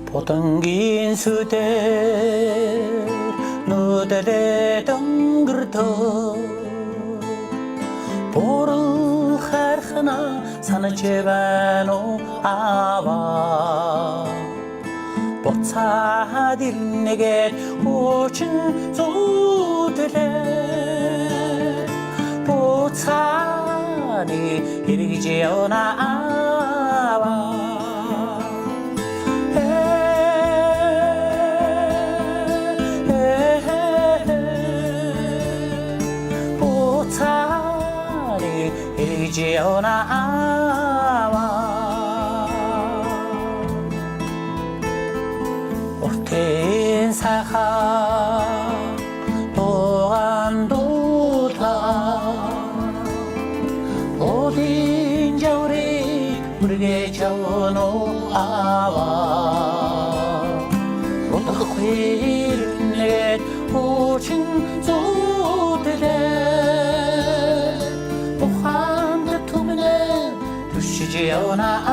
보통긴 수대 너들의 덩그르터 보르 хархна саначевано ава боцадир нэгэ хүчин зүудлээ боцаны эргэж явна ава 지어나와 옳된 사하 또한도다 어딘 저리 우리게 저놓아와 어떻게 내 오신 소들에 지어나와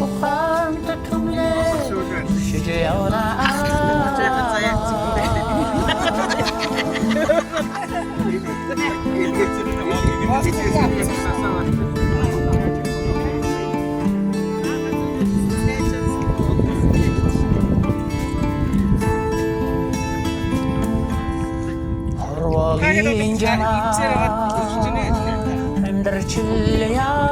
오한테 tum네 지어나와 인자나 힘들칠려와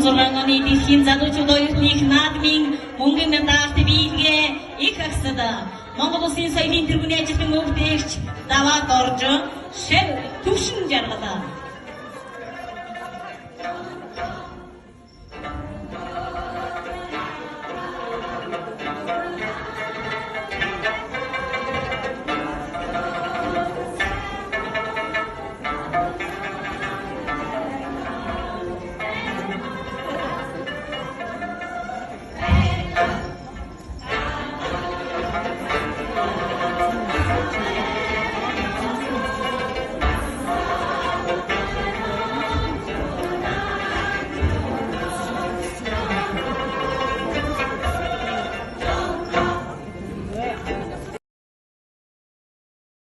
Zorlanani diskin zaduçuda yüklük nadmin mungin dağıtı bilge ilk aksıda Moğol Ulus'un sayın tribüne çıktı muhtemelen dava korcu şer tuşun jargıda